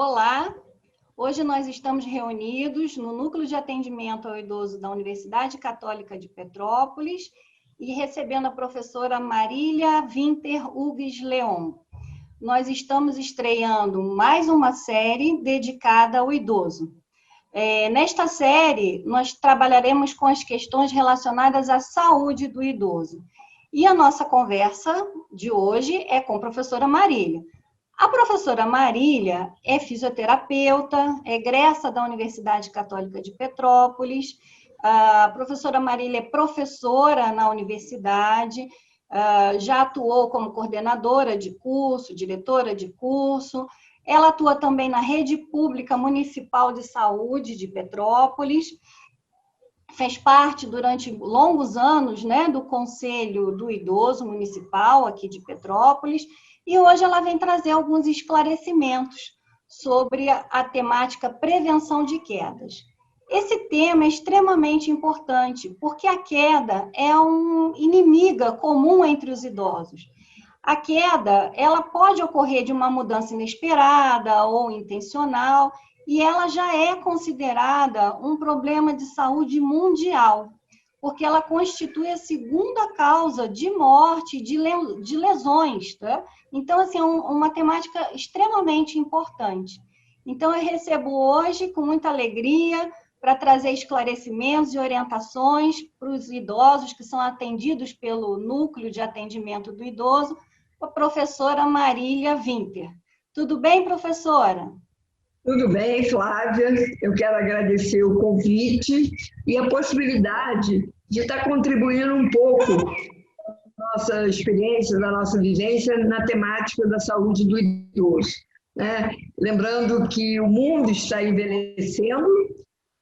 Olá, hoje nós estamos reunidos no Núcleo de Atendimento ao Idoso da Universidade Católica de Petrópolis e recebendo a professora Marília Winter-Hugues Leon. Nós estamos estreando mais uma série dedicada ao idoso. Nesta série, nós trabalharemos com as questões relacionadas à saúde do idoso. E a nossa conversa de hoje é com a professora Marília. A professora Marília é fisioterapeuta, egressa da Universidade Católica de Petrópolis. A professora Marília é professora na universidade, já atuou como coordenadora de curso, diretora de curso. Ela atua também na Rede Pública Municipal de Saúde de Petrópolis. Fez parte durante longos anos, do Conselho do Idoso Municipal aqui de Petrópolis. E hoje ela vem trazer alguns esclarecimentos sobre a temática prevenção de quedas. Esse tema é extremamente importante, porque a queda é uma inimiga comum entre os idosos. A queda, ela pode ocorrer de uma mudança inesperada ou intencional, e ela já é considerada um problema de saúde mundial, porque ela constitui a segunda causa de morte e de lesões, tá? Então, assim, é uma temática extremamente importante. Então, eu recebo hoje, com muita alegria, para trazer esclarecimentos e orientações para os idosos que são atendidos pelo Núcleo de Atendimento do Idoso, a professora Marília Winter. Tudo bem, professora? Tudo bem, Flávia. Eu quero agradecer o convite e a possibilidade de estar contribuindo um pouco da nossa experiência, da nossa vivência na temática da saúde do idoso, né? Lembrando que o mundo está envelhecendo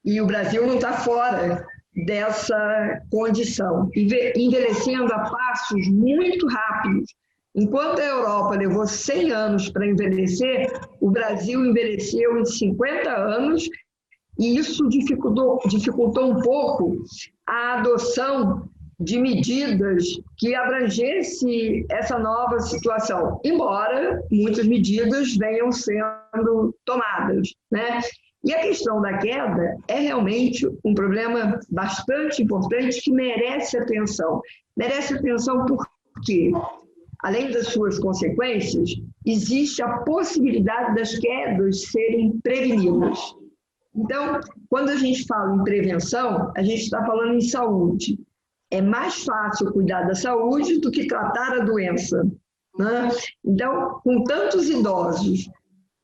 e o Brasil não está fora dessa condição, envelhecendo a passos muito rápidos. Enquanto a Europa levou 100 anos para envelhecer, o Brasil envelheceu em 50 anos e isso dificultou um pouco a adoção de medidas que abrangesse essa nova situação, embora muitas medidas venham sendo tomadas, né? E a questão da queda é realmente um problema bastante importante que merece atenção. Merece atenção por quê? Além das suas consequências, existe a possibilidade das quedas serem prevenidas. Então, quando a gente fala em prevenção, a gente está falando em saúde. É mais fácil cuidar da saúde do que tratar a doença, né? Então, com tantos idosos,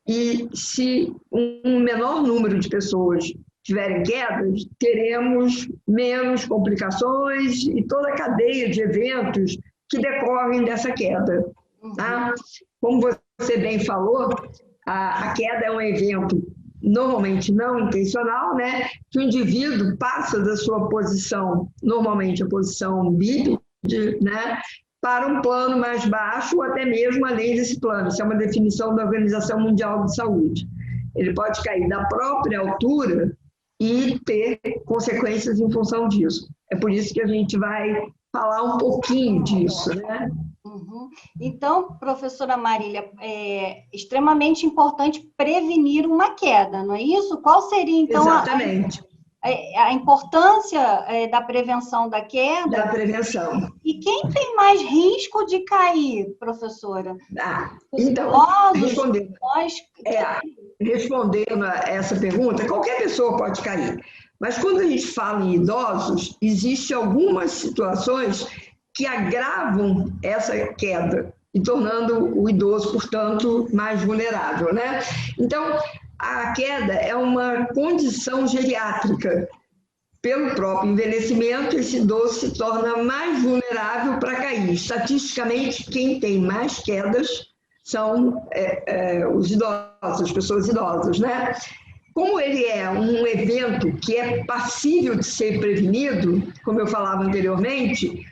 e se um menor número de pessoas tiverem quedas, teremos menos complicações e toda a cadeia de eventos que decorrem dessa queda. Tá? Como você bem falou, a queda é um evento normalmente não intencional, né? Que o indivíduo passa da sua posição, normalmente a posição bípede, né? Para um plano mais baixo ou até mesmo além desse plano. Isso é uma definição da Organização Mundial de Saúde. Ele pode cair da própria altura e ter consequências em função disso. É por isso que a gente vai falar um pouquinho disso, né? Então, professora Marília, é extremamente importante prevenir uma queda, não é isso? Qual seria, então, exatamente, a importância da prevenção da queda? Da prevenção. E quem tem mais risco de cair, professora? Então, respondendo a essa pergunta, qualquer pessoa pode cair. Mas quando a gente fala em idosos, existem algumas situações que agravam essa queda e tornando o idoso, portanto, mais vulnerável, né? Então, a queda é uma condição geriátrica. Pelo próprio envelhecimento, esse idoso se torna mais vulnerável para cair. Estatisticamente, quem tem mais quedas são os idosos, as pessoas idosas, né? Como ele é um evento que é passível de ser prevenido, como eu falava anteriormente,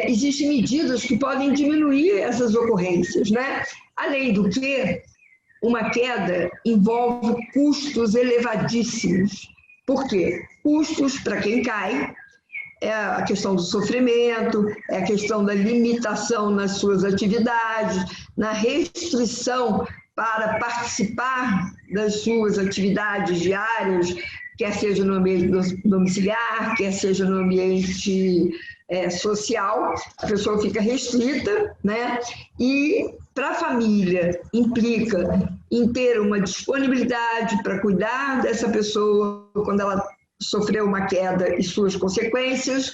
existem medidas que podem diminuir essas ocorrências, né? Além do que, uma queda envolve custos elevadíssimos. Por quê? Custos para quem cai, é a questão do sofrimento, é a questão da limitação nas suas atividades, na restrição para participar das suas atividades diárias, quer seja no ambiente domiciliar, quer seja no ambiente social, a pessoa fica restrita, né? E para a família implica em ter uma disponibilidade para cuidar dessa pessoa quando ela sofreu uma queda e suas consequências,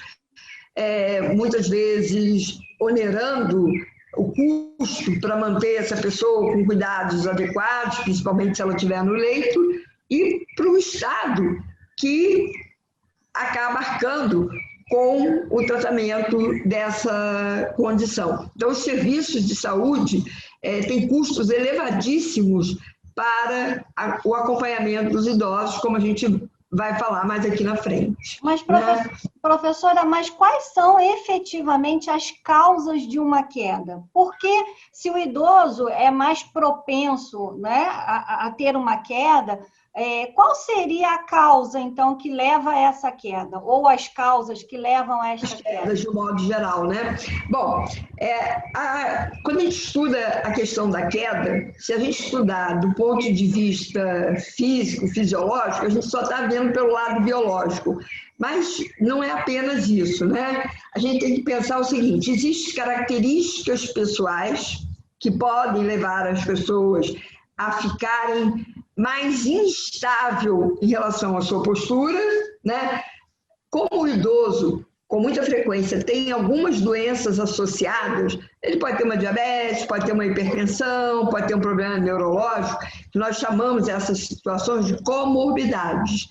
muitas vezes onerando o custo para manter essa pessoa com cuidados adequados, principalmente se ela estiver no leito, e para o Estado, que acaba arcando com o tratamento dessa condição. Então, os serviços de saúde têm custos elevadíssimos para o acompanhamento dos idosos, como a gente vai falar mais aqui na frente. Mas, professora, mas quais são efetivamente as causas de uma queda? Porque se o idoso é mais propenso, né, a ter uma queda, qual seria a causa, então, que leva a essa queda? Ou as causas que levam a esta queda? De um modo geral, né? Bom, quando a gente estuda a questão da queda, se a gente estudar do ponto de vista físico, fisiológico, a gente só está vendo pelo lado biológico. Mas não é apenas isso, né? A gente tem que pensar o seguinte: existem características pessoais que podem levar as pessoas a ficarem mais instável em relação à sua postura, né? Como o idoso, com muita frequência, tem algumas doenças associadas, ele pode ter uma diabetes, pode ter uma hipertensão, pode ter um problema neurológico, que nós chamamos essas situações de comorbidades.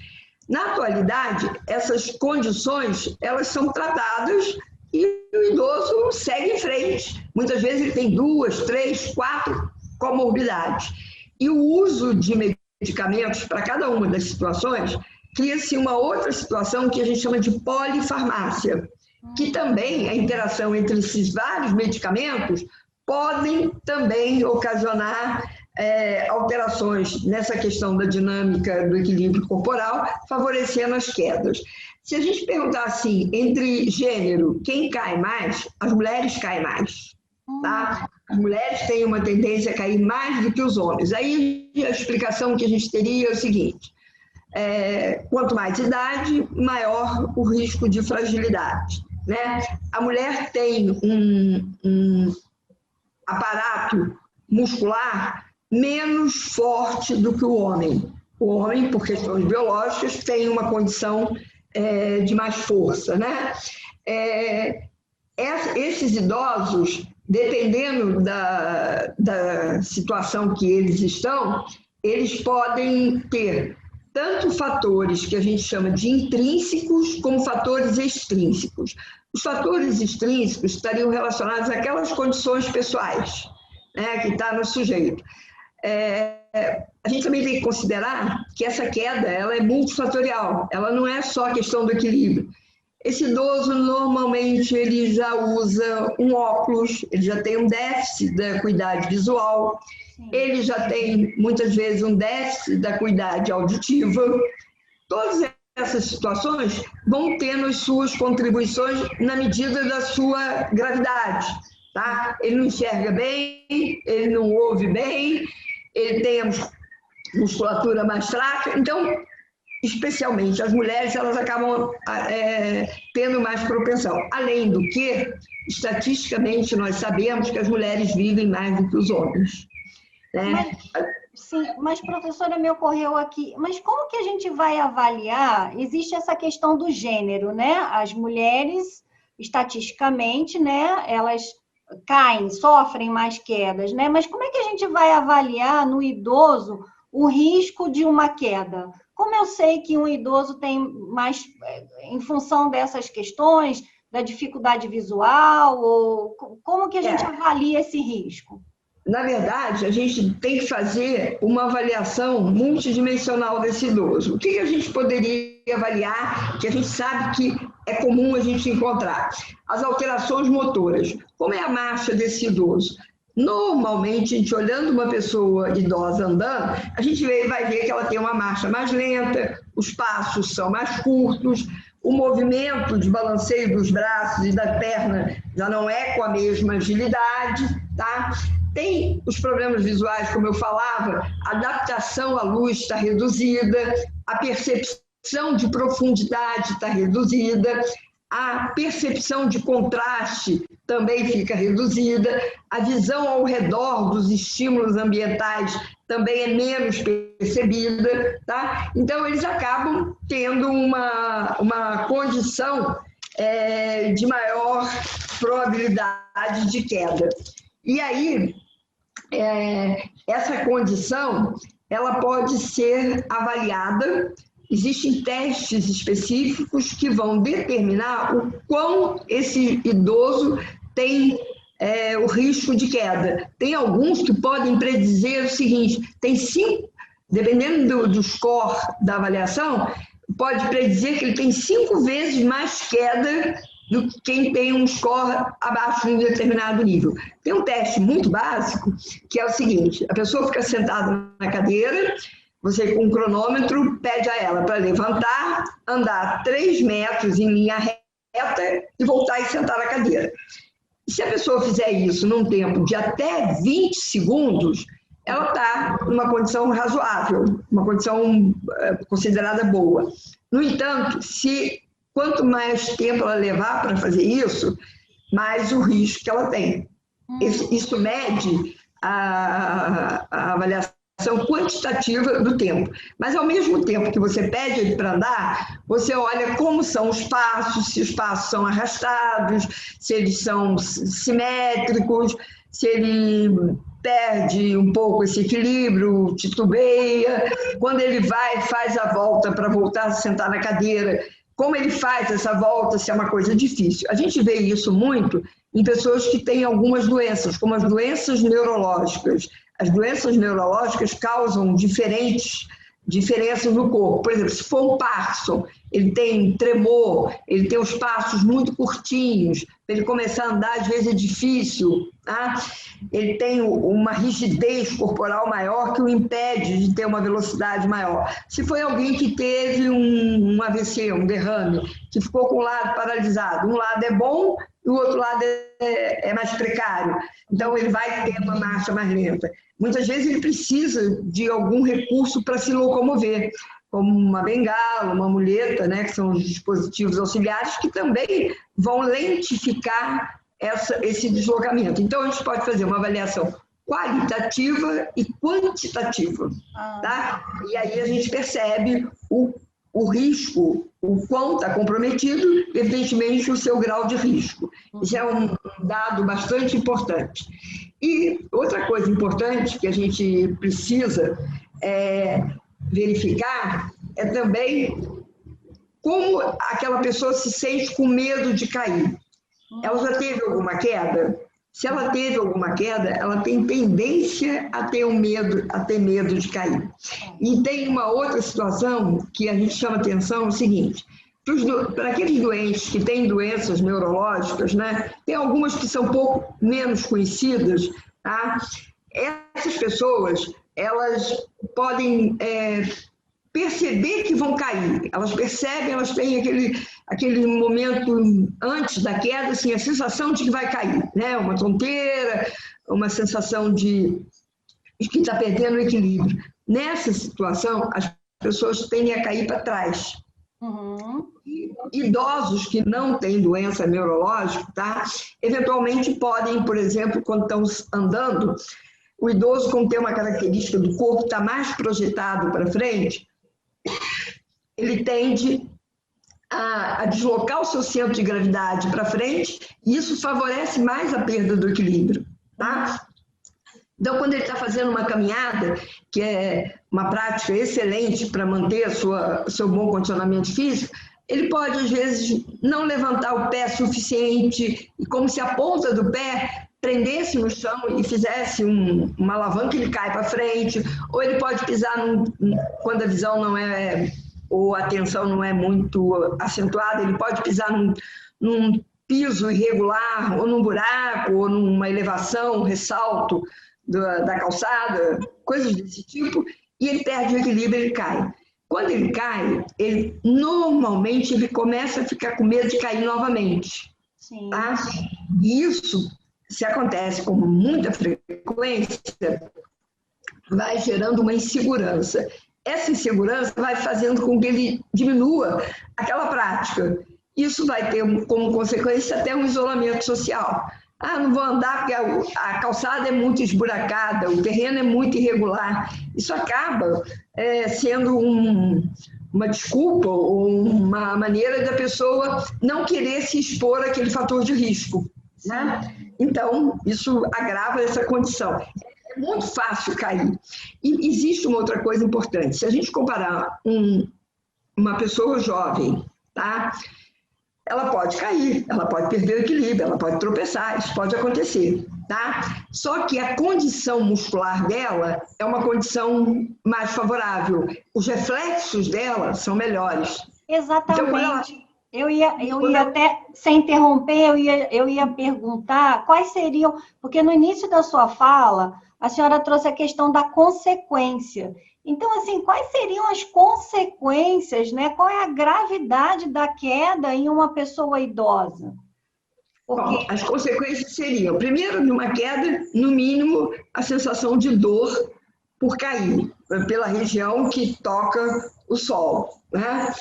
Na atualidade, essas condições, elas são tratadas e o idoso segue em frente. Muitas vezes ele tem 2, 3, 4 comorbidades. E o uso de medicamentos para cada uma das situações cria-se uma outra situação que a gente chama de polifarmácia, que também a interação entre esses vários medicamentos podem também ocasionar alterações nessa questão da dinâmica do equilíbrio corporal, favorecendo as quedas. Se a gente perguntar assim, entre gênero, quem cai mais? As mulheres caem mais. Tá? As mulheres têm uma tendência a cair mais do que os homens. Aí a explicação que a gente teria é o seguinte: quanto mais idade, maior o risco de fragilidade, né? A mulher tem um aparato muscular menos forte do que o homem. O homem, por questões biológicas, tem uma condição de mais força, né? Esses idosos, dependendo da situação que eles estão, eles podem ter tanto fatores que a gente chama de intrínsecos como fatores extrínsecos. Os fatores extrínsecos estariam relacionados àquelas condições pessoais, né, que está no sujeito. A gente também tem que considerar que essa queda ela é multifatorial, ela não é só a questão do equilíbrio. Esse idoso, normalmente, ele já usa um óculos, ele já tem um déficit da acuidade visual, ele já tem, muitas vezes, um déficit da acuidade auditiva. Todas essas situações vão tendo as suas contribuições na medida da sua gravidade, tá? Ele não enxerga bem, ele não ouve bem, ele tem a musculatura mais fraca, então, especialmente as mulheres, elas acabam tendo mais propensão. Além do que, estatisticamente, nós sabemos que as mulheres vivem mais do que os homens. Né? Mas, professora, me ocorreu aqui, mas como que a gente vai avaliar? Existe essa questão do gênero, né? As mulheres, estatisticamente, né, elas caem, sofrem mais quedas, né? Mas como é que a gente vai avaliar no idoso o risco de uma queda? Como eu sei que um idoso tem mais, em função dessas questões, da dificuldade visual, ou como que a gente avalia esse risco? Na verdade, a gente tem que fazer uma avaliação multidimensional desse idoso. O que a gente poderia avaliar, que a gente sabe que é comum a gente encontrar? As alterações motoras. Como é a marcha desse idoso? Normalmente, a gente olhando uma pessoa idosa andando, a gente vai ver que ela tem uma marcha mais lenta, os passos são mais curtos, o movimento de balanceio dos braços e da perna já não é com a mesma agilidade, tá? Tem os problemas visuais, como eu falava, a adaptação à luz está reduzida, a percepção de profundidade está reduzida, a percepção de contraste também fica reduzida, a visão ao redor dos estímulos ambientais também é menos percebida, tá? Então, eles acabam tendo uma condição de maior probabilidade de queda. E aí, essa condição, ela pode ser avaliada. Existem testes específicos que vão determinar o quão esse idoso tem o risco de queda. Tem alguns que podem predizer o seguinte, tem 5, dependendo do score da avaliação, pode predizer que ele tem 5 vezes mais queda do que quem tem um score abaixo de um determinado nível. Tem um teste muito básico, que é o seguinte, a pessoa fica sentada na cadeira, você com um cronômetro pede a ela para levantar, andar 3 metros em linha reta e voltar e sentar na cadeira. E se a pessoa fizer isso num tempo de até 20 segundos, ela está numa condição razoável, uma condição considerada boa. No entanto, quanto mais tempo ela levar para fazer isso, mais o risco que ela tem. Isso mede a avaliação quantitativa do tempo. Mas, ao mesmo tempo que você pede ele para andar, você olha como são os passos, se os passos são arrastados, se eles são simétricos, se ele perde um pouco esse equilíbrio, titubeia, quando ele faz a volta para voltar a sentar na cadeira, como ele faz essa volta, se é uma coisa difícil. A gente vê isso muito em pessoas que têm algumas doenças, como as doenças neurológicas. As doenças neurológicas causam diferenças no corpo. Por exemplo, se for um Parkinson, ele tem tremor, ele tem os passos muito curtinhos, para ele começar a andar, às vezes é difícil, tá? Ele tem uma rigidez corporal maior que o impede de ter uma velocidade maior. Se foi alguém que teve um AVC, um derrame, que ficou com o lado paralisado, um lado é bom e o outro lado é mais precário, então ele vai ter uma marcha mais lenta. Muitas vezes ele precisa de algum recurso para se locomover, como uma bengala, uma muleta, né, que são os dispositivos auxiliares que também vão lentificar esse deslocamento. Então, a gente pode fazer uma avaliação qualitativa e quantitativa, tá? E aí a gente percebe o risco, o quão está comprometido, evidentemente o seu grau de risco. Isso é um dado bastante importante. E outra coisa importante que a gente precisa verificar é também como aquela pessoa se sente com medo de cair. Ela já teve alguma queda? Se ela teve alguma queda, ela tem tendência a ter medo de cair. E tem uma outra situação que a gente chama atenção, é o seguinte, para aqueles doentes que têm doenças neurológicas, né, tem algumas que são um pouco menos conhecidas, tá? Essas pessoas, elas podem perceber que vão cair, elas percebem, elas têm aquele momento antes da queda, assim, a sensação de que vai cair, né? Uma tonteira, uma sensação de que está perdendo o equilíbrio. Nessa situação, as pessoas tendem a cair para trás. Idosos que não têm doença neurológica, tá? Eventualmente podem, por exemplo, quando estão andando, o idoso, como tem uma característica do corpo estar mais projetado para frente, ele tende a deslocar o seu centro de gravidade para frente, e isso favorece mais a perda do equilíbrio, tá? Então, quando ele está fazendo uma caminhada, que é uma prática excelente para manter seu bom condicionamento físico, ele pode, às vezes, não levantar o pé suficiente, e como se a ponta do pé prendesse no chão e fizesse uma alavanca, ele cai para frente, ou ele pode pisar quando a visão não é, ou a tensão não é muito acentuada, ele pode pisar num piso irregular, ou num buraco, ou numa elevação, ressalto da calçada, coisas desse tipo, e ele perde o equilíbrio, ele cai. Quando ele cai, normalmente ele começa a ficar com medo de cair novamente. Sim. Tá? E isso, se acontece com muita frequência, frequência, vai gerando uma insegurança. Essa insegurança vai fazendo com que ele diminua aquela prática. Isso vai ter como consequência até um isolamento social. Ah, não vou andar porque a calçada é muito esburacada, o terreno é muito irregular. Isso acaba sendo uma desculpa ou uma maneira da pessoa não querer se expor àquele fator de risco, né? Então, isso agrava essa condição. É muito fácil cair. E existe uma outra coisa importante. Se a gente comparar uma pessoa jovem, tá? Ela pode cair, ela pode perder o equilíbrio, ela pode tropeçar, isso pode acontecer, tá? Só que a condição muscular dela é uma condição mais favorável. Os reflexos dela são melhores. Exatamente. Então, eu ia até, sem interromper, eu ia perguntar quais seriam, porque no início da sua fala, a senhora trouxe a questão da consequência. Então, assim, quais seriam as consequências, né? Qual é a gravidade da queda em uma pessoa idosa? Porque... Bom, as consequências seriam, primeiro, numa queda, no mínimo, a sensação de dor por cair, pela região que toca o solo, né?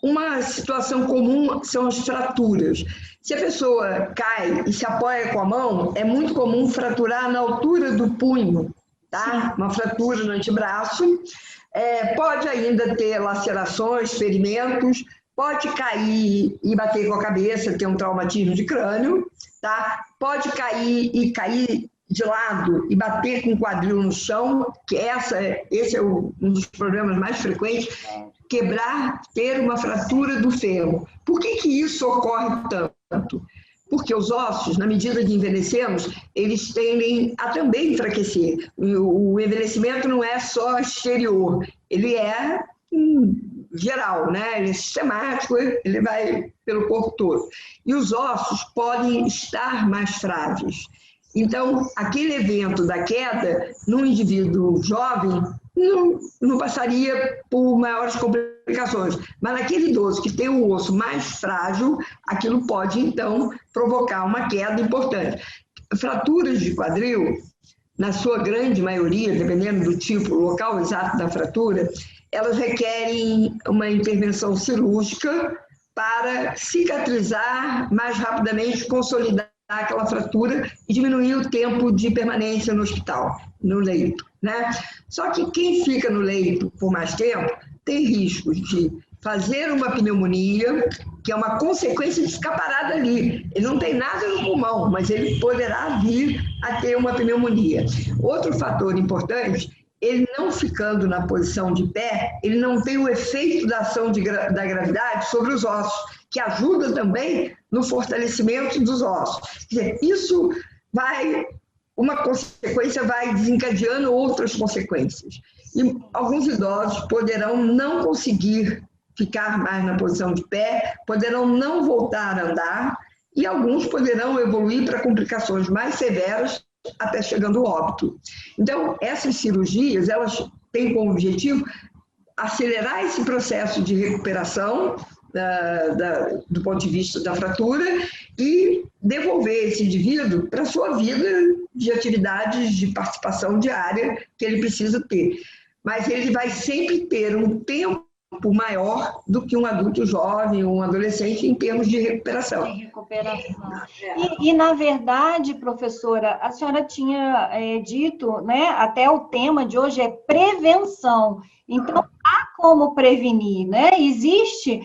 Uma situação comum são as fraturas. Se a pessoa cai e se apoia com a mão, é muito comum fraturar na altura do punho, tá? Uma fratura no antebraço. Pode ainda ter lacerações, ferimentos, pode cair e bater com a cabeça, ter um traumatismo de crânio, tá? Pode cair de lado e bater com o quadril no chão, que esse é um dos problemas mais frequentes, ter uma fratura do fêmur. Por que isso ocorre tanto? Porque os ossos, na medida que envelhecemos, eles tendem a também enfraquecer. O envelhecimento não é só exterior, ele é geral, né? Ele é sistemático, ele vai pelo corpo todo. E os ossos podem estar mais frágeis. Então, aquele evento da queda, num indivíduo jovem, não passaria por maiores complicações. Mas naquele idoso que tem o osso mais frágil, aquilo pode, então, provocar uma queda importante. Fraturas de quadril, na sua grande maioria, dependendo do tipo, o local exato da fratura, elas requerem uma intervenção cirúrgica para cicatrizar mais rapidamente, consolidar aquela fratura e diminuir o tempo de permanência no hospital, no leito, né? Só que quem fica no leito por mais tempo tem riscos de fazer uma pneumonia, que é uma consequência de ficar parado ali. Ele não tem nada no pulmão, mas ele poderá vir a ter uma pneumonia. Outro fator importante, ele não ficando na posição de pé, ele não tem o efeito da ação da gravidade sobre os ossos, que ajuda também no fortalecimento dos ossos. Quer dizer, uma consequência vai desencadeando outras consequências. E alguns idosos poderão não conseguir ficar mais na posição de pé, poderão não voltar a andar, e alguns poderão evoluir para complicações mais severas, até chegando ao óbito. Então, essas cirurgias, elas têm como objetivo acelerar esse processo de recuperação do ponto de vista da fratura e devolver esse indivíduo para a sua vida de atividades de participação diária que ele precisa ter. Mas ele vai sempre ter um tempo maior do que um adulto jovem ou um adolescente em termos de recuperação. E, na verdade, professora, a senhora tinha dito, né, até o tema de hoje é prevenção. Então, há como prevenir, né? Existe...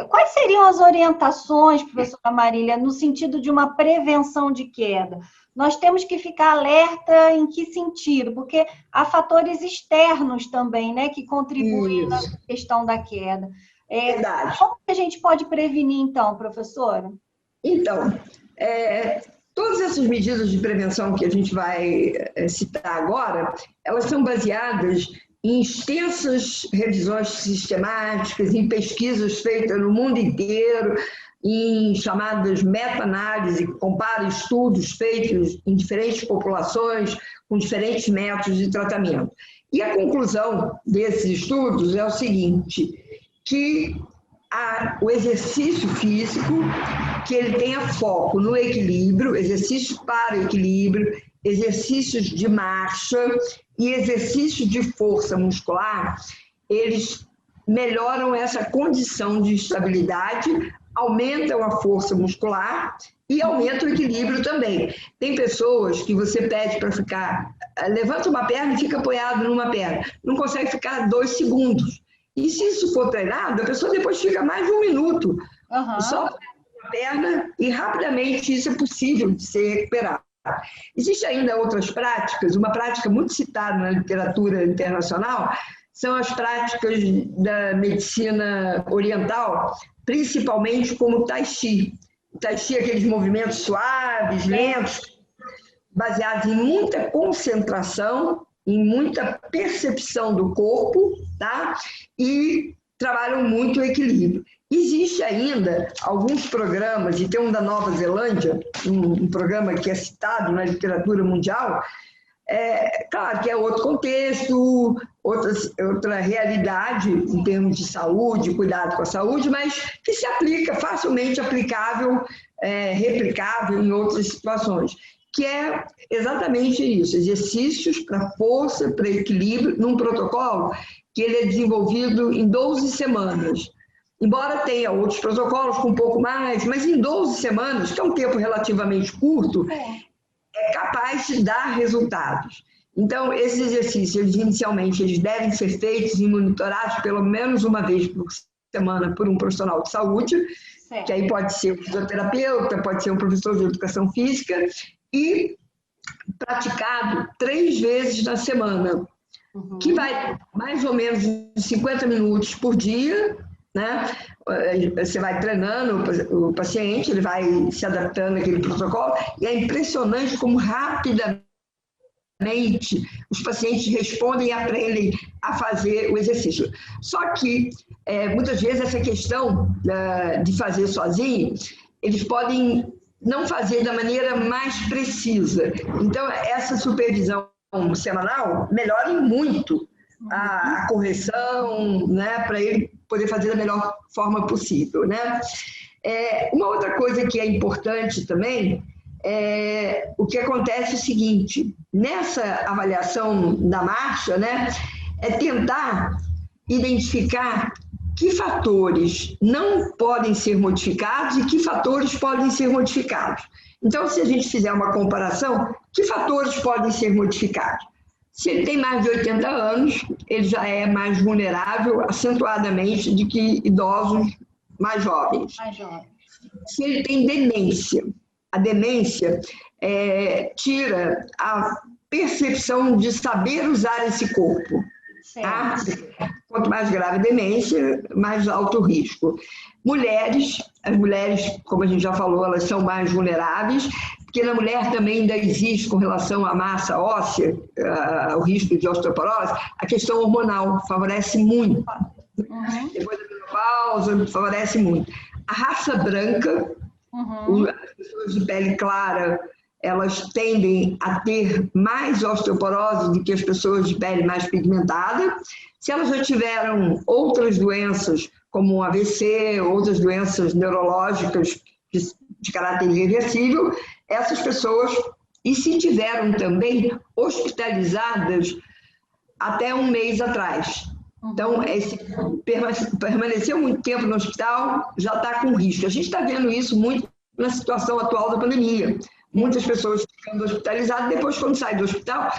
quais seriam as orientações, professora Marília, no sentido de uma prevenção de queda? Nós temos que ficar alerta em que sentido? Porque há fatores externos também, né, que contribuem na questão da queda. Verdade. Como que a gente pode prevenir, então, professora? Então, todas essas medidas de prevenção que a gente vai citar agora, elas são baseadas em extensas revisões sistemáticas, em pesquisas feitas no mundo inteiro, em chamadas meta-análise, que compara estudos feitos em diferentes populações, com diferentes métodos de tratamento. E a conclusão desses estudos é o seguinte, que o exercício físico, que ele tenha foco no equilíbrio, exercício para o equilíbrio, exercícios de marcha e exercícios de força muscular, eles melhoram essa condição de estabilidade, aumentam a força muscular e aumentam o equilíbrio também. Tem pessoas que você pede para ficar, levanta uma perna e fica apoiado numa perna, não consegue ficar 2 segundos. E se isso for treinado, a pessoa depois fica mais de 1 minuto, só a perna, e rapidamente isso é possível de ser recuperado. Existem ainda outras práticas, uma prática muito citada na literatura internacional, são as práticas da medicina oriental, principalmente como o Tai Chi. O Tai Chi é aqueles movimentos suaves, lentos, baseados em muita concentração, em muita percepção do corpo, tá? E trabalham muito o equilíbrio. Existe ainda alguns programas, e tem um da Nova Zelândia, um programa que é citado na literatura mundial, claro que é outro contexto, outra realidade em termos de saúde, cuidado com a saúde, mas que se aplica, facilmente aplicável, replicável em outras situações, que é exatamente isso, exercícios para força, para equilíbrio, num protocolo que ele é desenvolvido em 12 semanas. Embora tenha outros protocolos com um pouco mais, mas em 12 semanas, que é um tempo relativamente curto, é capaz de dar resultados. Então, esses exercícios, inicialmente, eles devem ser feitos e monitorados pelo menos uma vez por semana por um profissional de saúde, certo, que aí pode ser um fisioterapeuta, pode ser um professor de educação física, e praticado 3 vezes na semana, que vai mais ou menos 50 minutos por dia, né? Você vai treinando o paciente, ele vai se adaptando àquele protocolo, e é impressionante como rapidamente os pacientes respondem e aprendem a fazer o exercício. Só que, muitas vezes, essa questão de fazer sozinho, eles podem não fazer da maneira mais precisa. Então, essa supervisão semanal melhora muito a correção, né, para ele poder fazer da melhor forma possível, né? Uma outra coisa que é importante também o que acontece é o seguinte: nessa avaliação da marcha, né, é tentar identificar que fatores não podem ser modificados e que fatores podem ser modificados. Então, se a gente fizer uma comparação, que fatores podem ser modificados? Se ele tem mais de 80 anos, ele já é mais vulnerável, acentuadamente, do que idosos mais jovens. Se ele tem demência, a demência tira a percepção de saber usar esse corpo. Tá? Quanto mais grave a demência, mais alto o risco. As mulheres, como a gente já falou, elas são mais vulneráveis, porque na mulher também ainda existe, com relação à massa óssea, o risco de osteoporose, a questão hormonal favorece muito. Depois da menopausa, favorece muito. A raça branca, as pessoas de pele clara, elas tendem a ter mais osteoporose do que as pessoas de pele mais pigmentada. Se elas já tiveram outras doenças, como um AVC, outras doenças neurológicas de caráter irreversível, essas pessoas, e se tiveram também hospitalizadas até 1 mês atrás. Então, permaneceu muito tempo no hospital, já está com risco. A gente está vendo isso muito na situação atual da pandemia. Muitas pessoas ficando hospitalizadas, depois, quando saem do hospital,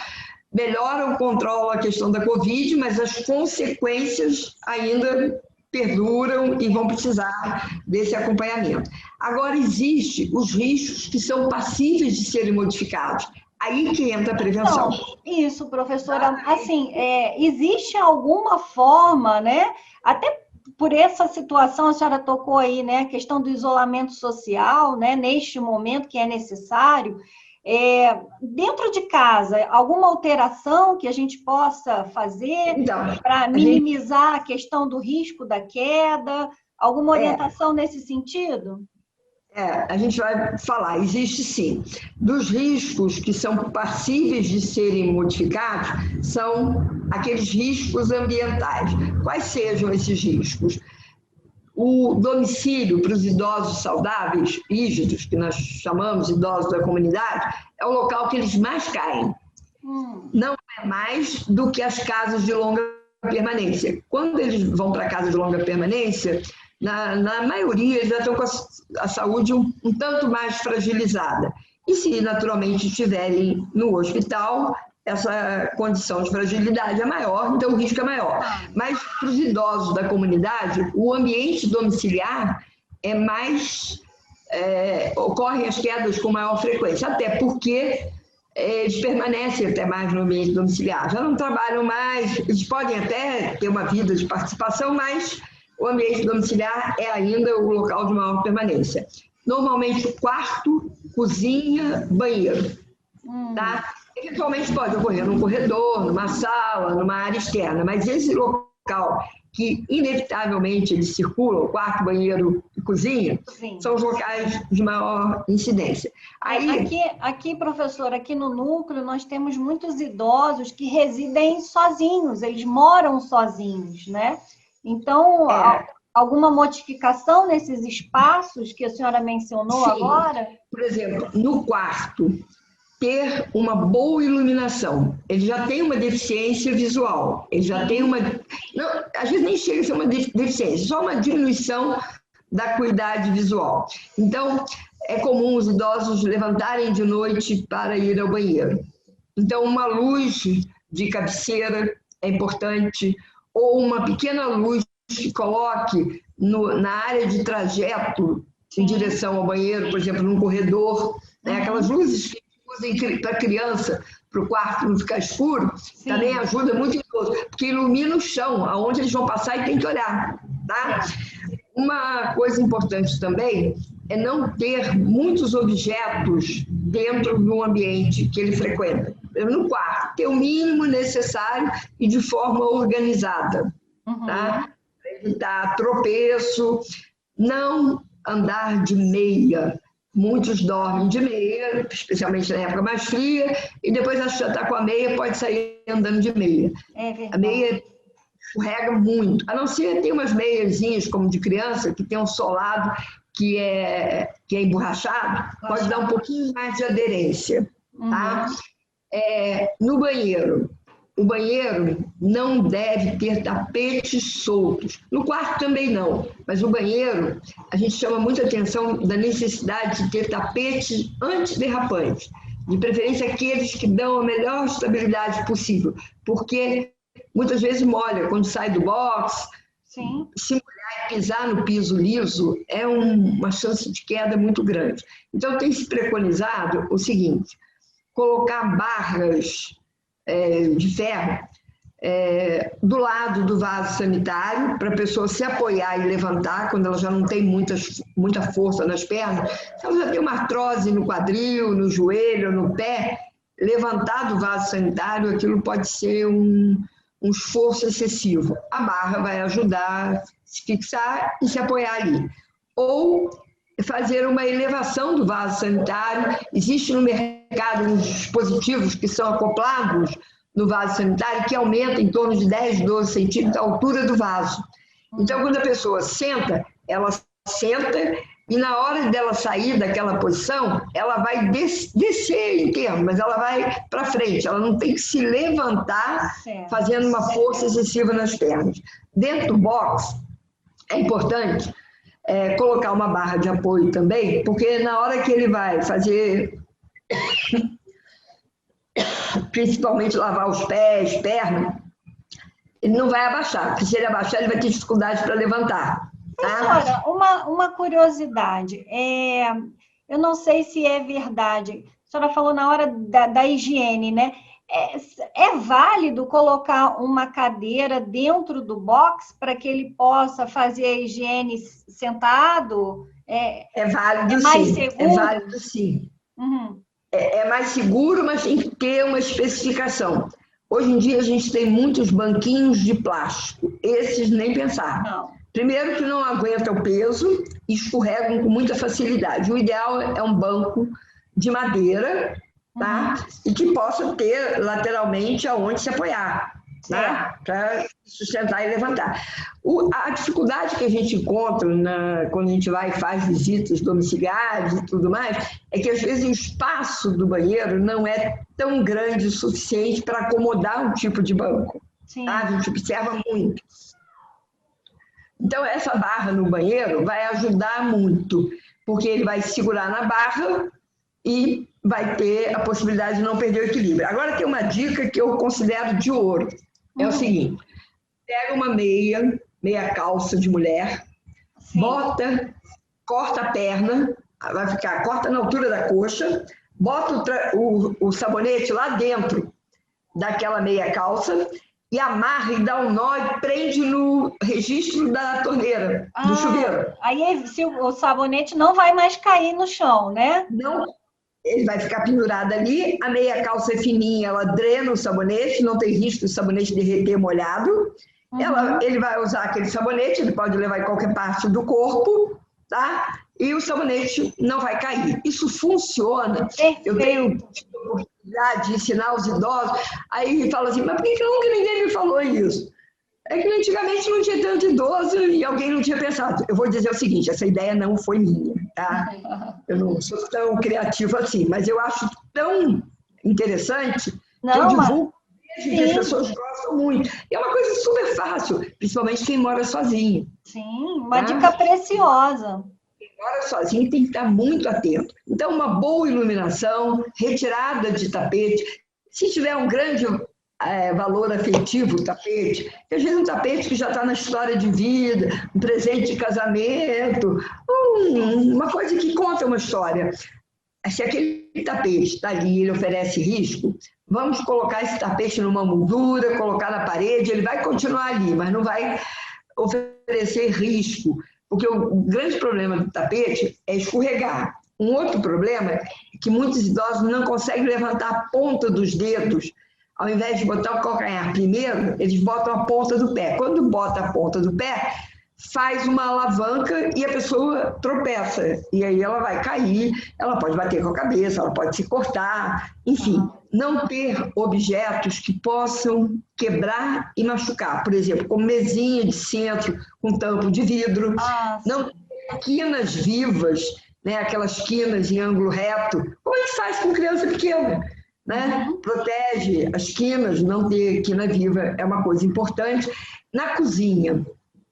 melhoram, controlam a questão da Covid, mas as consequências ainda perduram e vão precisar desse acompanhamento. Agora, existem os riscos que são passíveis de serem modificados. Aí que entra a prevenção. Então, isso, professora. Assim, existe alguma forma, né? Até por essa situação, a senhora tocou aí, né? A questão do isolamento social, né? Neste momento que é necessário. Dentro de casa, alguma alteração que a gente possa fazer para minimizar a questão do risco da queda? Alguma orientação nesse sentido? A gente vai falar, existe sim. Dos riscos que são passíveis de serem modificados, são aqueles riscos ambientais. Quais sejam esses riscos? o domicílio para os idosos saudáveis, rígidos, que nós chamamos idosos da comunidade, é o local que eles mais caem. Não é mais do que as casas de longa permanência. Quando eles vão para a casa de longa permanência, na maioria eles já estão com a saúde um tanto mais fragilizada. E se naturalmente estiverem no hospital, essa condição de fragilidade é maior, então o risco é maior. Mas para os idosos da comunidade, o ambiente domiciliar é mais... ocorrem as quedas com maior frequência, até porque eles permanecem até mais no ambiente domiciliar. Já não trabalham mais, eles podem até ter uma vida de participação, mas o ambiente domiciliar é ainda o local de maior permanência. Normalmente o quarto, cozinha, banheiro. Tá? Eventualmente pode ocorrer num corredor, numa sala, numa área externa, mas esse local que inevitavelmente eles circulam, quarto, banheiro e cozinha, são os locais de maior incidência. Aqui, professor, aqui no núcleo nós temos muitos idosos que residem sozinhos, eles moram sozinhos, né? Então, alguma modificação nesses espaços que a senhora mencionou agora? Por exemplo, no quarto, ter uma boa iluminação. Ele já tem uma deficiência visual, ele já tem uma... Não, às vezes nem chega a ser uma deficiência, só uma diminuição da acuidade visual. Então, é comum os idosos levantarem de noite para ir ao banheiro. Então, uma luz de cabeceira é importante, ou uma pequena luz que coloque na área de trajeto em direção ao banheiro, por exemplo, num corredor, né? Aquelas luzes que usem para a criança, para o quarto não ficar escuro, também ajuda muito idoso, porque ilumina o chão, aonde eles vão passar e tem que olhar. Tá? Uma coisa importante também é não ter muitos objetos dentro do ambiente que ele frequenta. No quarto, ter o mínimo necessário e de forma organizada. Tá? Para evitar tropeço, não andar de meia. Muitos dormem de meia, especialmente na época mais fria, e depois acho que já está com a meia, pode sair andando de meia. A meia escorrega muito, a não ser tem umas meiazinhas, como de criança, que tem um solado que é emborrachado, pode dar um pouquinho mais de aderência. Tá? No banheiro, o banheiro não deve ter tapetes soltos. No quarto também não, mas o banheiro, a gente chama muita atenção da necessidade de ter tapetes antiderrapantes, de preferência aqueles que dão a melhor estabilidade possível, porque muitas vezes molha quando sai do box. Se molhar e pisar no piso liso, é uma chance de queda muito grande. Então, tem se preconizado o seguinte, colocar barras de ferro do lado do vaso sanitário, para a pessoa se apoiar e levantar, quando ela já não tem muita força nas pernas, se ela já tem uma artrose no quadril, no joelho, no pé, levantar do vaso sanitário, aquilo pode ser um esforço excessivo. A barra vai ajudar a se fixar e se apoiar ali. Ou fazer uma elevação do vaso sanitário. Existe no mercado uns dispositivos que são acoplados no vaso sanitário que aumentam em torno de 10, 12 centímetros a altura do vaso. Então, quando a pessoa senta, ela senta e na hora dela sair daquela posição, ela vai descer em termos, mas ela vai para frente, ela não tem que se levantar fazendo uma força excessiva nas pernas. Dentro do box, é importante colocar uma barra de apoio também, porque na hora que ele vai fazer, principalmente lavar os pés, perna, ele não vai abaixar, porque se ele abaixar, ele vai ter dificuldade para levantar. Professora, uma curiosidade, eu não sei se é verdade, a senhora falou na hora da higiene, né? É válido colocar uma cadeira dentro do box para que ele possa fazer a higiene sentado? É válido, é mais sim. seguro? É válido, sim. É mais seguro, mas tem que ter uma especificação. Hoje em dia a gente tem muitos banquinhos de plástico. Esses nem pensar. Não. Primeiro que não aguenta o peso e escorregam com muita facilidade. O ideal é um banco de madeira, tá? E que possa ter lateralmente aonde se apoiar. né? Para sustentar e levantar. A dificuldade que a gente encontra quando a gente vai e faz visitas domiciliares e tudo mais, é que às vezes o espaço do banheiro não é tão grande o suficiente para acomodar um tipo de banco. Tá? A gente observa muito. Então, essa barra no banheiro vai ajudar muito, porque ele vai segurar na barra e vai ter a possibilidade de não perder o equilíbrio. Agora tem uma dica que eu considero de ouro. É o seguinte, pega uma meia calça de mulher, bota, corta a perna, corta na altura da coxa, bota o sabonete lá dentro daquela meia calça e amarra e dá um nó e prende no registro da torneira, do chuveiro. Aí o sabonete não vai mais cair no chão, né? Não, ele vai ficar pendurado ali, a meia calça é fininha, ela drena o sabonete, não tem risco do sabonete derreter molhado. Ele vai usar aquele sabonete, ele pode levar em qualquer parte do corpo, tá? E o sabonete não vai cair. Isso funciona. Perfeito. Eu tenho a oportunidade de ensinar os idosos, aí fala assim, mas por que nunca ninguém me falou isso? É que antigamente não tinha tanto idoso e alguém não tinha pensado. Eu vou dizer o seguinte, essa ideia não foi minha, tá? Eu não sou tão criativa assim, mas eu acho tão interessante que eu divulgo que as pessoas gostam muito. E é uma coisa super fácil, principalmente quem mora sozinho. Sim, uma dica preciosa. Quem mora sozinho tem que estar muito atento. Então, uma boa iluminação, retirada de tapete. Se tiver um grande valor afetivo, o tapete, que às vezes um tapete que já está na história de vida, um presente de casamento, uma coisa que conta uma história. Se aquele tapete está ali, ele oferece risco, vamos colocar esse tapete numa moldura, colocar na parede, ele vai continuar ali, mas não vai oferecer risco, porque o grande problema do tapete é escorregar. Um outro problema é que muitos idosos não conseguem levantar a ponta dos dedos. Ao invés de botar o calcanhar primeiro, eles botam a ponta do pé. Quando bota a ponta do pé, faz uma alavanca e a pessoa tropeça. E aí ela vai cair, ela pode bater com a cabeça, ela pode se cortar. Enfim, não ter objetos que possam quebrar e machucar. Por exemplo, como mesinha de centro com tampo de vidro. Não ter quinas vivas, né? Aquelas quinas em ângulo reto. Como é que faz com criança pequena? Né? Protege as quinas, não ter quina viva é uma coisa importante. Na cozinha,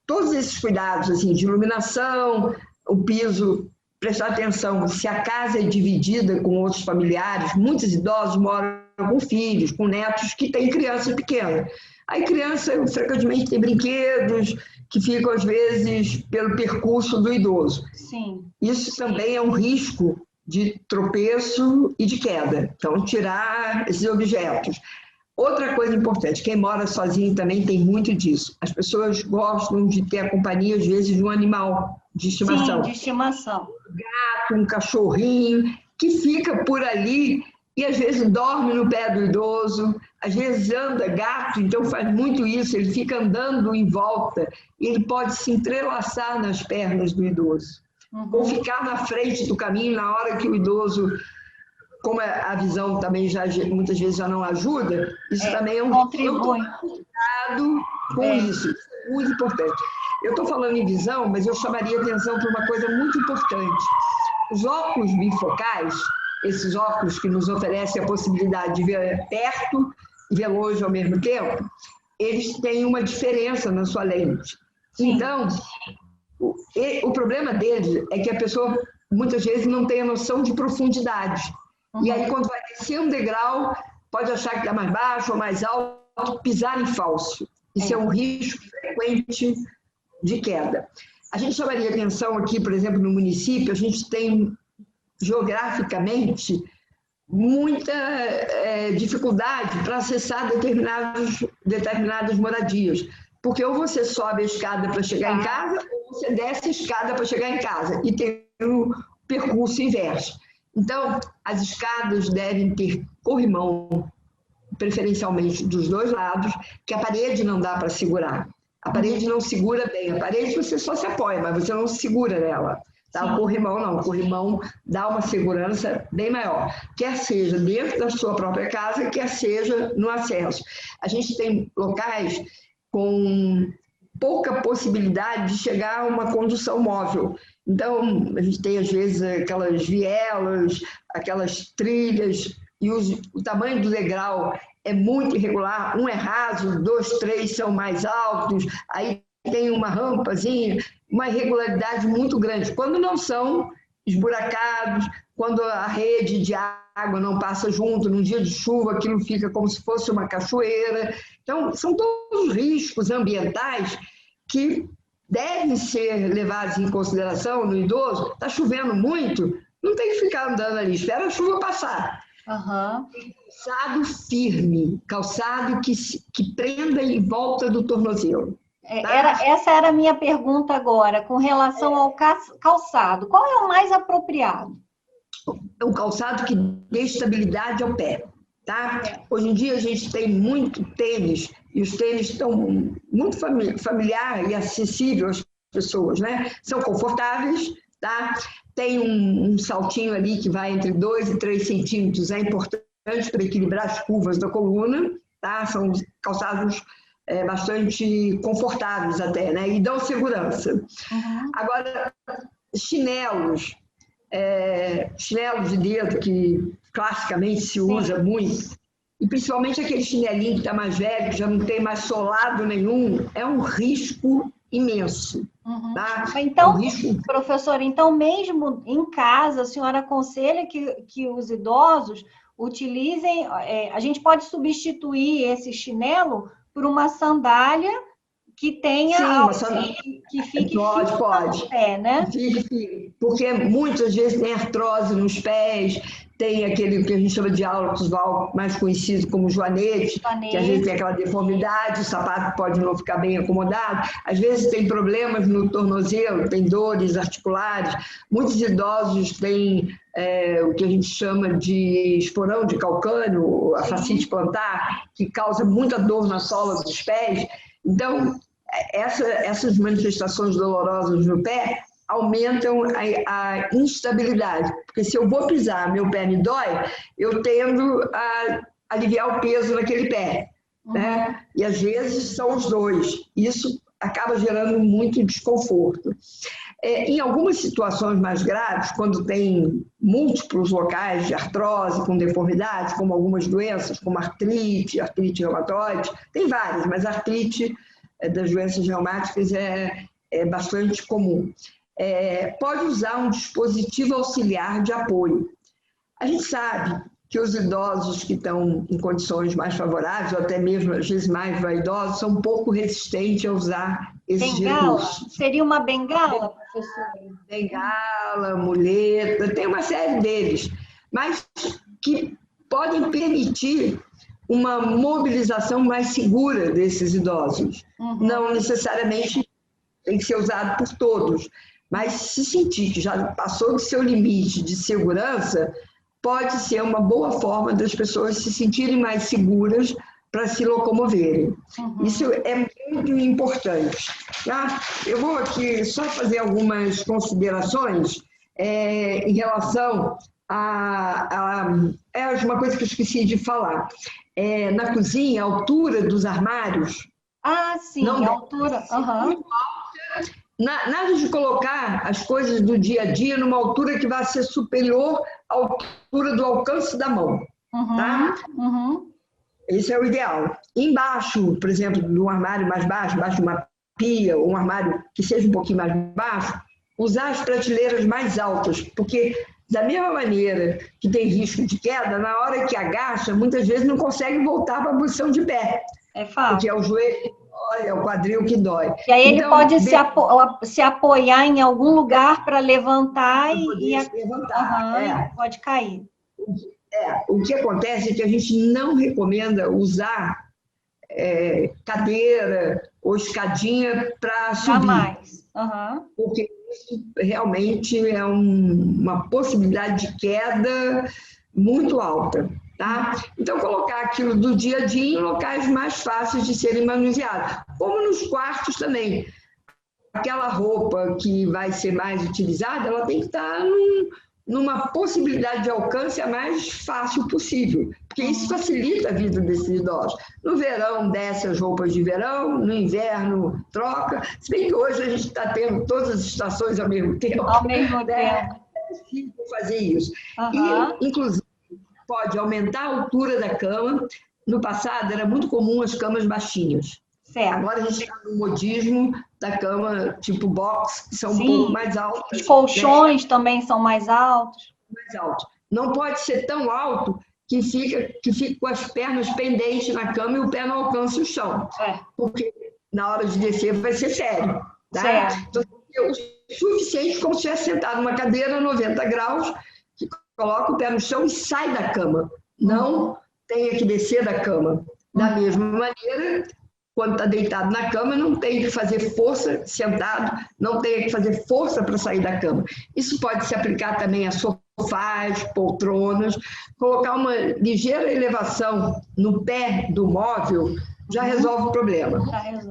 todos esses cuidados assim, de iluminação, o piso, prestar atenção se a casa é dividida com outros familiares. Muitos idosos moram com filhos, com netos que têm criança pequena. Aí criança frequentemente tem brinquedos que ficam às vezes pelo percurso do idoso. Sim. Isso também é um risco de tropeço e de queda. Então, tirar esses objetos. Outra coisa importante, quem mora sozinho também tem muito disso. As pessoas gostam de ter a companhia, às vezes, de um animal de estimação. Sim, de estimação. Um gato, um cachorrinho, que fica por ali e, às vezes, dorme no pé do idoso, às vezes anda gato, então faz muito isso, ele fica andando em volta e ele pode se entrelaçar nas pernas do idoso. Ou ficar na frente do caminho na hora que o idoso, como a visão também já muitas vezes já não ajuda, isso também é um contribui. Cuidado com isso é muito importante. Eu estou falando em visão, mas eu chamaria atenção para uma coisa muito importante. Os óculos bifocais, esses óculos que nos oferecem a possibilidade de ver perto e ver longe ao mesmo tempo, eles têm uma diferença na sua lente. Sim. Então, o problema deles é que a pessoa, muitas vezes, não tem a noção de profundidade. E aí, quando vai descer um degrau, pode achar que está mais baixo ou mais alto, pisar em falso. Isso é um risco frequente de queda. A gente chamaria atenção aqui, por exemplo, no município, a gente tem, geograficamente, muita dificuldade para acessar determinadas moradias. Porque ou você sobe a escada para chegar em casa, ou você desce a escada para chegar em casa. E tem o percurso inverso. Então, as escadas devem ter corrimão, preferencialmente dos dois lados, que a parede não dá para segurar. A parede não segura bem. A parede você só se apoia, mas você não segura nela. Tá? O corrimão não, o corrimão dá uma segurança bem maior, quer seja dentro da sua própria casa, quer seja no acesso. A gente tem locais com pouca possibilidade de chegar a uma condução móvel. Então, a gente tem, às vezes, aquelas vielas, aquelas trilhas, e o tamanho do degrau é muito irregular. Um é raso, 2, 3 são mais altos, aí tem uma rampazinha, uma irregularidade muito grande. Quando não são esburacados, quando a rede de água não passa junto, num dia de chuva, aquilo fica como se fosse uma cachoeira. Então, são todos riscos ambientais que devem ser levados em consideração no idoso. Está chovendo muito, não tem que ficar andando ali, espera a chuva passar. Uhum. Calçado firme, calçado que prenda em volta do tornozelo. Tá? Essa era a minha pergunta agora, com relação ao calçado. Qual é o mais apropriado? O calçado que dê estabilidade ao pé. Tá? Hoje em dia a gente tem muito tênis, e os tênis estão muito familiar e acessível às pessoas, né? São confortáveis, tá? Tem um saltinho ali que vai entre 2 e 3 centímetros, é importante para equilibrar as curvas da coluna, tá? São calçados bastante confortáveis até, né? E dão segurança. Uhum. Agora, chinelos de dedo que classicamente se usa muito, e principalmente aquele chinelinho que está mais velho, que já não tem mais solado nenhum, é um risco imenso. Uhum. Tá? Então, professora, então mesmo em casa, a senhora aconselha que os idosos utilizem, a gente pode substituir esse chinelo por uma sandália que tenha que fique pode. no pé, né? Fique, porque muitas vezes tem artrose nos pés, tem aquele que a gente chama de hálux valgus, mais conhecido como joanete, que às vezes tem aquela deformidade, o sapato pode não ficar bem acomodado, às vezes tem problemas no tornozelo, tem dores articulares, muitos idosos têm o que a gente chama de esporão de calcâneo, a fascite plantar, que causa muita dor na sola dos pés. Então, essas manifestações dolorosas no pé aumentam a instabilidade. Porque se eu vou pisar, meu pé me dói, eu tendo a aliviar o peso naquele pé. Né? E às vezes são os dois. Isso acaba gerando muito desconforto. Em algumas situações mais graves, quando tem múltiplos locais de artrose com deformidade, como algumas doenças, como artrite reumatoide, tem várias, mas a artrite das doenças reumáticas é bastante comum. Pode usar um dispositivo auxiliar de apoio. A gente sabe que os idosos que estão em condições mais favoráveis, ou até mesmo às vezes mais vaidosos, são um pouco resistentes a usar esses recursos. Seria uma bengala, professora? Bengala, muleta, tem uma série deles, mas que podem permitir uma mobilização mais segura desses idosos. Uhum. Não necessariamente tem que ser usado por todos, mas se sentir que já passou do seu limite de segurança, pode ser uma boa forma das pessoas se sentirem mais seguras para se locomoverem. Uhum. Isso é muito importante. Tá? Eu vou aqui só fazer algumas considerações em relação a uma coisa que eu esqueci de falar. Na cozinha, a altura dos armários. Ah, sim, a altura. Uhum. Nada de colocar as coisas do dia a dia numa altura que vai ser superior à altura do alcance da mão. Uhum. Tá? Uhum. Esse é o ideal. Embaixo, por exemplo, de um armário mais baixo, embaixo de uma pia, ou um armário que seja um pouquinho mais baixo, usar as prateleiras mais altas, porque da mesma maneira que tem risco de queda, na hora que agacha, muitas vezes não consegue voltar para a posição de pé. É fácil. Porque é o joelho, é o quadril que dói. E aí ele pode se apoiar em algum lugar para levantar levantar. Pode cair. O que acontece é que a gente não recomenda usar cadeira ou escadinha para subir. Jamais. Uhum. Porque isso realmente é uma possibilidade de queda muito alta. Tá? Então, colocar aquilo do dia a dia em locais mais fáceis de serem manuseados, como nos quartos também. aquela roupa que vai ser mais utilizada, ela tem que estar numa possibilidade de alcance a mais fácil possível, porque isso facilita a vida desses idosos. No verão, desce as roupas de verão, no inverno, troca. Se bem que hoje a gente está tendo todas as estações ao mesmo tempo. Ao mesmo tempo. É possível fazer isso. E, inclusive, pode aumentar a altura da cama. No passado, era muito comum as camas baixinhas. Certo. Agora a gente está no modismo da cama tipo box, que são um pouco mais altas. Os colchões também são mais altos. Mais altos. Não pode ser tão alto que fique com as pernas pendentes na cama e o pé não alcance o chão. Porque na hora de descer vai ser sério. Tá? Certo. Então, é o suficiente como se estivesse sentado numa cadeira 90 graus, que coloca o pé no chão e sai da cama. Não tenha que descer da cama. Da mesma maneira, quando está deitado na cama, não tem que fazer força, sentado, não tem que fazer força para sair da cama. Isso pode se aplicar também a sofás, poltronas, colocar uma ligeira elevação no pé do móvel, já resolve o problema.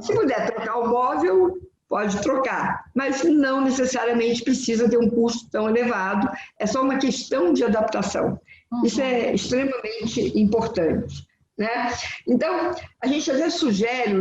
Se puder trocar o móvel, pode trocar, mas não necessariamente precisa ter um custo tão elevado, é só uma questão de adaptação. Isso é extremamente importante. Né? Então, a gente às vezes sugere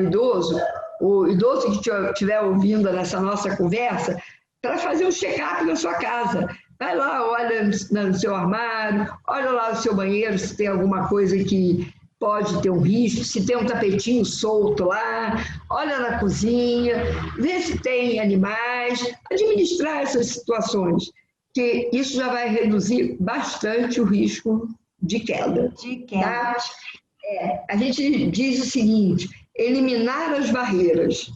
o idoso que estiver ouvindo nessa nossa conversa, para fazer um check-up na sua casa. Vai lá, olha no seu armário, olha lá no seu banheiro se tem alguma coisa que pode ter um risco, se tem um tapetinho solto lá, olha na cozinha, vê se tem animais, administrar essas situações, que isso já vai reduzir bastante o risco de queda. Tá? A gente diz o seguinte, eliminar as barreiras,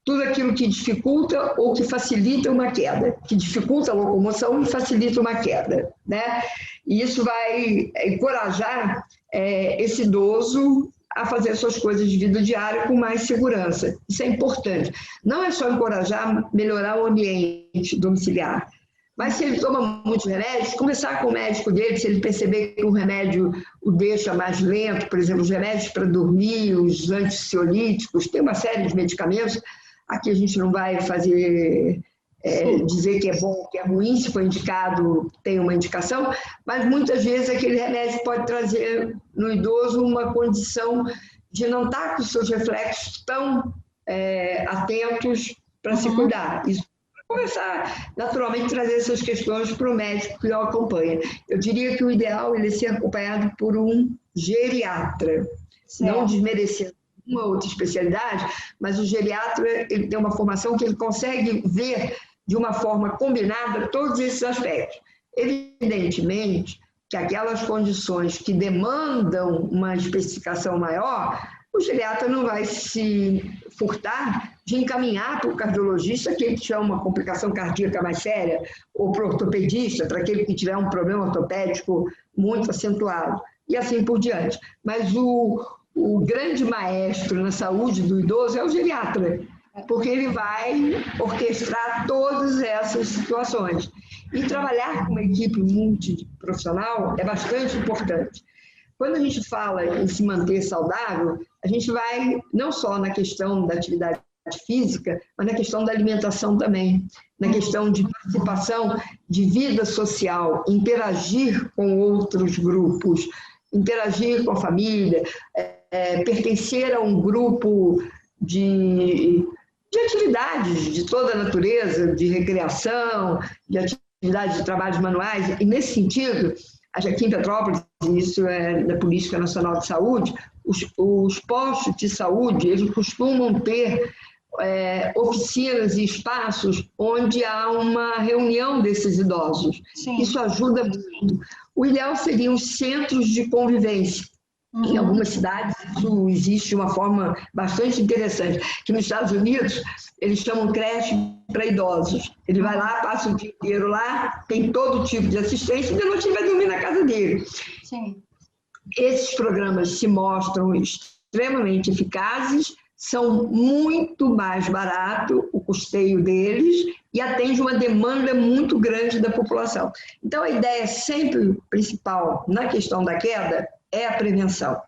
tudo aquilo que dificulta ou que facilita uma queda, que dificulta a locomoção e facilita uma queda, né? E isso vai encorajar esse idoso a fazer suas coisas de vida diária com mais segurança. Isso é importante. Não é só encorajar, melhorar o ambiente domiciliar, mas se ele toma muitos remédios, conversar com o médico dele, se ele perceber que o remédio o deixa mais lento, por exemplo, os remédios para dormir, os ansiolíticos, tem uma série de medicamentos, aqui a gente não vai fazer, dizer que é bom, que é ruim, se for indicado, tem uma indicação, mas muitas vezes aquele remédio pode trazer no idoso uma condição de não estar com os seus reflexos tão atentos para se cuidar. Isso começar, naturalmente, trazer essas questões para o médico que o acompanha. Eu diria que o ideal é ser acompanhado por um geriatra, não desmerecendo uma outra especialidade, mas o geriatra ele tem uma formação que ele consegue ver de uma forma combinada todos esses aspectos. Evidentemente que aquelas condições que demandam uma especificação maior, o geriatra não vai se furtar de encaminhar para o cardiologista aquele que tiver uma complicação cardíaca mais séria, ou para o ortopedista, para aquele que tiver um problema ortopédico muito acentuado, e assim por diante. Mas o grande maestro na saúde do idoso é o geriatra, porque ele vai orquestrar todas essas situações. E trabalhar com uma equipe multiprofissional é bastante importante. Quando a gente fala em se manter saudável, a gente vai não só na questão da atividade física, mas na questão da alimentação também, na questão de participação de vida social, interagir com outros grupos, interagir com a família, pertencer a um grupo de atividades de toda a natureza, de recreação, de atividades de trabalhos manuais, e nesse sentido, aqui em Petrópolis, isso é da Política Nacional de Saúde, os postos de saúde, eles costumam ter oficinas e espaços onde há uma reunião desses idosos. Sim. Isso ajuda muito. O ideal seriam os centros de convivência. Em algumas cidades isso existe de uma forma bastante interessante, que nos Estados Unidos eles chamam creche para idosos. Ele vai lá, passa o dia inteiro lá, tem todo tipo de assistência e de noite ele vai dormir na casa dele. Sim. Esses programas se mostram extremamente eficazes, são muito mais barato o custeio deles e atende uma demanda muito grande da população. Então, a ideia sempre principal na questão da queda é a prevenção.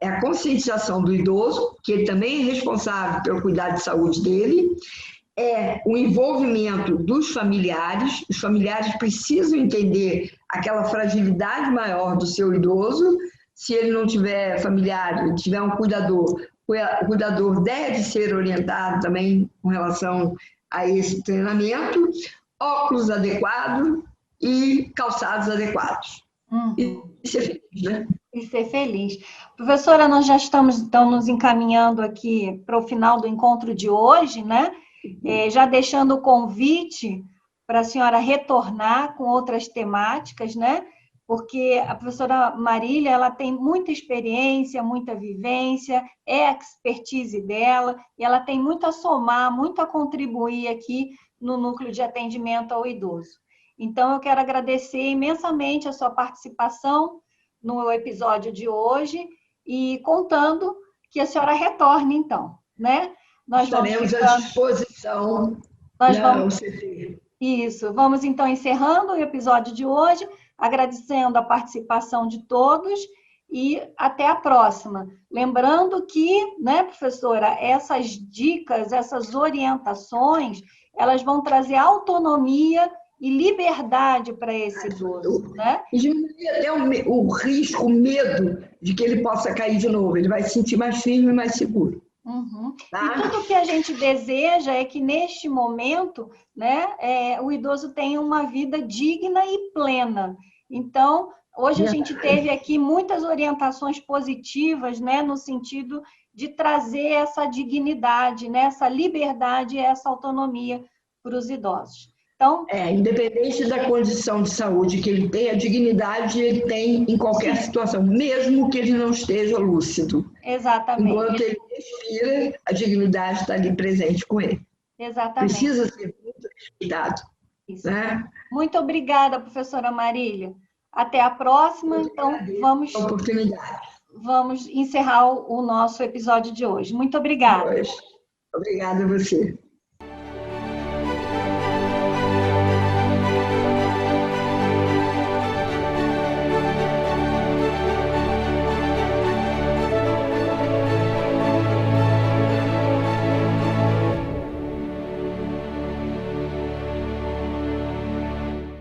É a conscientização do idoso, que ele também é responsável pelo cuidado de saúde dele, é o envolvimento dos familiares. Os familiares precisam entender aquela fragilidade maior do seu idoso. Se ele não tiver familiar, tiver um cuidador, o cuidador deve ser orientado também com relação a esse treinamento, óculos adequados e calçados adequados. E ser feliz, né? E ser feliz. Professora, nós já estamos então nos encaminhando aqui para o final do encontro de hoje, né? Já deixando o convite para a senhora retornar com outras temáticas, né? Porque a professora Marília, ela tem muita experiência, muita vivência, é a expertise dela, e ela tem muito a somar, muito a contribuir aqui no Núcleo de Atendimento ao Idoso. Então, eu quero agradecer imensamente a sua participação no episódio de hoje e contando que a senhora retorne, então, né? Estaremos à disposição. Vamos então encerrando o episódio de hoje, agradecendo a participação de todos e até a próxima. Lembrando que, né, professora, essas dicas, essas orientações, elas vão trazer autonomia e liberdade para esse idoso, né? E diminuir até o risco, o medo de que ele possa cair de novo. Ele vai se sentir mais firme e mais seguro. Tá? E tudo que a gente deseja é que, neste momento, né, o idoso tenha uma vida digna e plena. Então, hoje a gente teve aqui muitas orientações positivas, né, no sentido de trazer essa dignidade, né, essa liberdade e essa autonomia para os idosos. Então, independente da condição de saúde que ele tem, a dignidade ele tem em qualquer situação, mesmo que ele não esteja lúcido. Exatamente. Enquanto ele respira, a dignidade está ali presente com ele. Exatamente. Precisa ser muito respeitado. Né? Muito obrigada, professora Marília. Até a próxima. Então, vamos encerrar o nosso episódio de hoje. Muito obrigada. Obrigada a você.